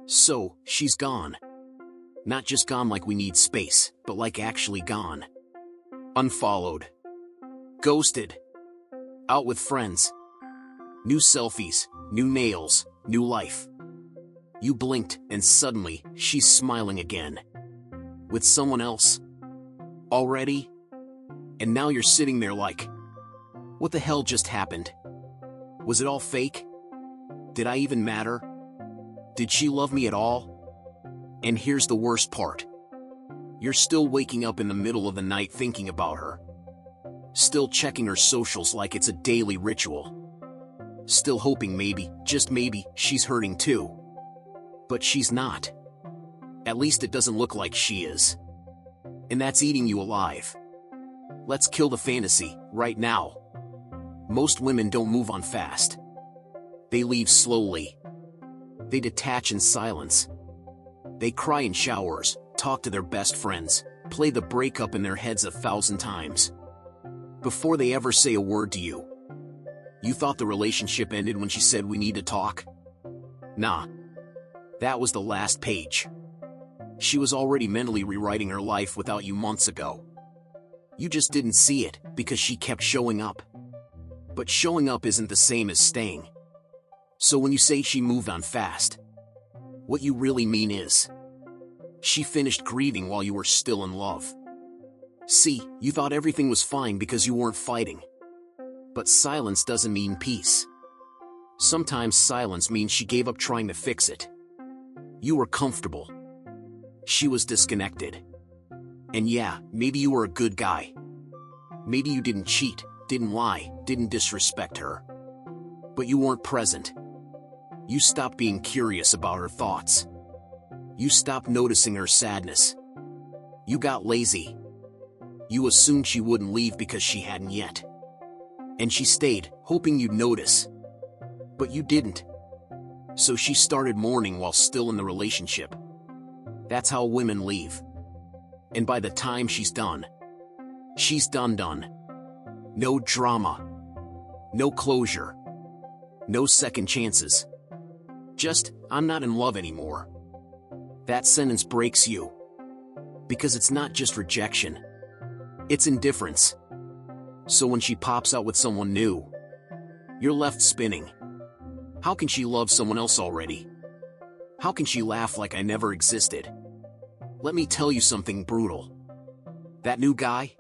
So, she's gone. Not just gone like we need space, but like actually gone. Unfollowed. Ghosted. Out with friends. New selfies, new nails, new life. You blinked, and suddenly, she's smiling again. With someone else. Already? And now you're sitting there like, what the hell just happened? Was it all fake? Did I even matter? Did she love me at all? And here's the worst part. You're still waking up in the middle of the night thinking about her. Still checking her socials like it's a daily ritual. Still hoping maybe, just maybe, she's hurting too. But she's not. At least it doesn't look like she is. And that's eating you alive. Let's kill the fantasy, right now. Most women don't move on fast. They leave slowly. They detach in silence. They cry in showers, talk to their best friends, play the breakup in their heads 1,000 times. Before they ever say a word to you. You thought the relationship ended when she said we need to talk? Nah. That was the last page. She was already mentally rewriting her life without you months ago. You just didn't see it, because she kept showing up. But showing up isn't the same as staying. So when you say she moved on fast, what you really mean is, she finished grieving while you were still in love. See, you thought everything was fine because you weren't fighting. But silence doesn't mean peace. Sometimes silence means she gave up trying to fix it. You were comfortable. She was disconnected. And yeah, maybe you were a good guy. Maybe you didn't cheat, didn't lie, didn't disrespect her. But you weren't present. You stopped being curious about her thoughts. You stopped noticing her sadness. You got lazy. You assumed she wouldn't leave because she hadn't yet. And she stayed, hoping you'd notice. But you didn't. So she started mourning while still in the relationship. That's how women leave. And by the time she's done done. No drama. No closure. No second chances. Just, I'm not in love anymore. That sentence breaks you. Because it's not just rejection. It's indifference. So when she pops out with someone new, you're left spinning. How can she love someone else already? How can she laugh like I never existed? Let me tell you something brutal. That new guy?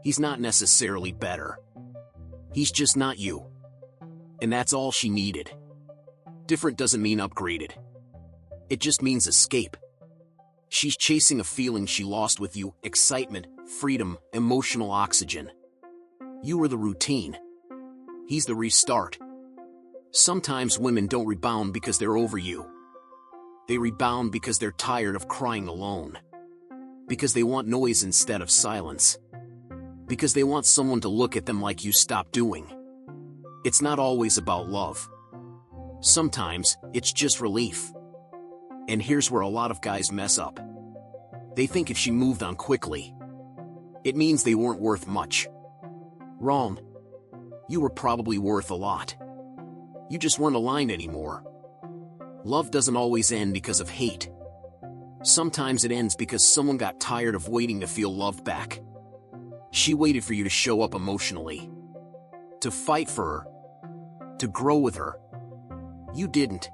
He's not necessarily better. He's just not you. And that's all she needed. Different doesn't mean upgraded. It just means escape. She's chasing a feeling she lost with you, excitement, freedom, emotional oxygen. You were the routine. He's the restart. Sometimes women don't rebound because they're over you. They rebound because they're tired of crying alone. Because they want noise instead of silence. Because they want someone to look at them like you stopped doing. It's not always about love. Sometimes, it's just relief. And here's where a lot of guys mess up. They think if she moved on quickly, it means they weren't worth much. Wrong. You were probably worth a lot. You just weren't aligned anymore. Love doesn't always end because of hate. Sometimes it ends because someone got tired of waiting to feel loved back. She waited for you to show up emotionally. To fight for her. To grow with her. You didn't.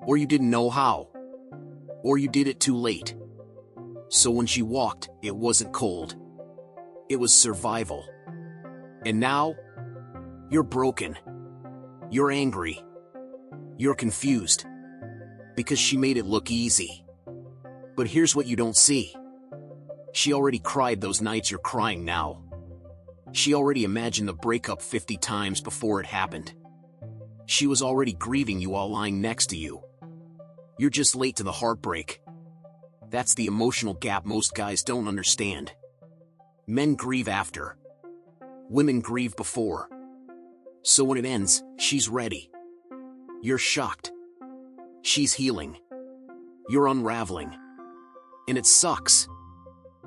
Or you didn't know how. Or you did it too late. So when she walked, it wasn't cold. It was survival. And now, you're broken. You're angry. You're confused. Because she made it look easy. But here's what you don't see. She already cried those nights you're crying now. She already imagined the breakup 50 times before it happened. She was already grieving you while lying next to you. You're just late to the heartbreak. That's the emotional gap most guys don't understand. Men grieve after. Women grieve before. So when it ends, she's ready. You're shocked. She's healing. You're unraveling. And it sucks.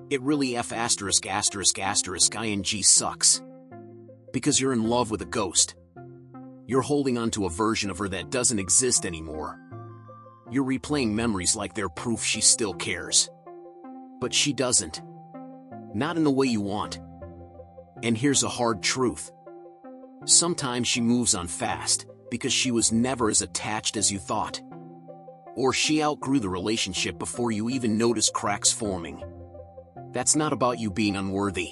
It really ****ing sucks. Because you're in love with a ghost. You're holding on to a version of her that doesn't exist anymore. You're replaying memories like they're proof she still cares. But she doesn't. Not in the way you want. And here's a hard truth. Sometimes she moves on fast because she was never as attached as you thought. Or she outgrew the relationship before you even noticed cracks forming. That's not about you being unworthy.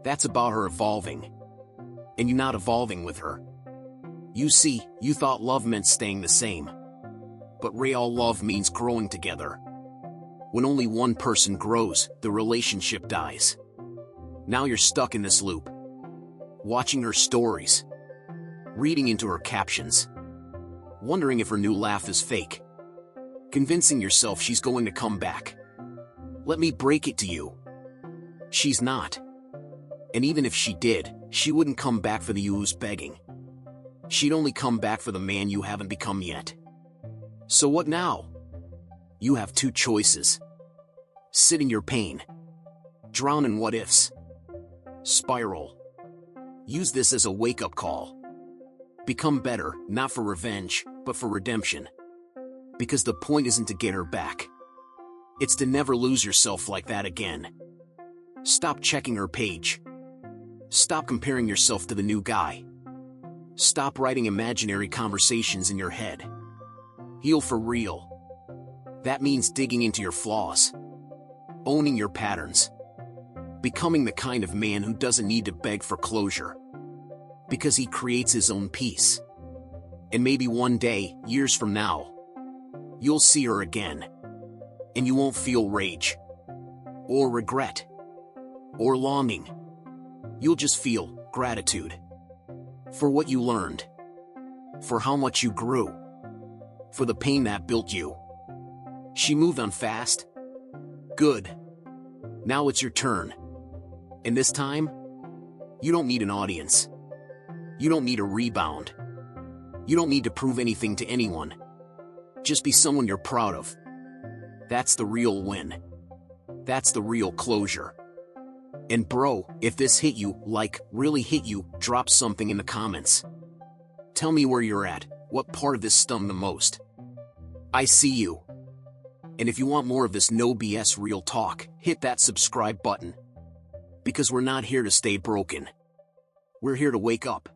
That's about her evolving. And you not evolving with her. You see, you thought love meant staying the same. But real love means growing together. When only one person grows, the relationship dies. Now you're stuck in this loop. Watching her stories. Reading into her captions. Wondering if her new laugh is fake. Convincing yourself she's going to come back. Let me break it to you. She's not. And even if she did, she wouldn't come back for the you who's begging. She'd only come back for the man you haven't become yet. So what now? You have two choices. Sit in your pain. Drown in what ifs. Spiral. Use this as a wake-up call. Become better, not for revenge, but for redemption. Because the point isn't to get her back. It's to never lose yourself like that again. Stop checking her page. Stop comparing yourself to the new guy. Stop writing imaginary conversations in your head. Heal for real. That means digging into your flaws. Owning your patterns. Becoming the kind of man who doesn't need to beg for closure. Because he creates his own peace. And maybe one day, years from now, you'll see her again. And you won't feel rage. Or regret. Or longing. You'll just feel gratitude. For what you learned. For how much you grew. For the pain that built you. She moved on fast. Good. Now it's your turn. And this time, you don't need an audience. You don't need a rebound. You don't need to prove anything to anyone. Just be someone you're proud of. That's the real win. That's the real closure. And bro, if this hit you, like, really hit you, drop something in the comments. Tell me where you're at, what part of this stung the most. I see you. And if you want more of this no BS real talk, hit that subscribe button. Because we're not here to stay broken. We're here to wake up.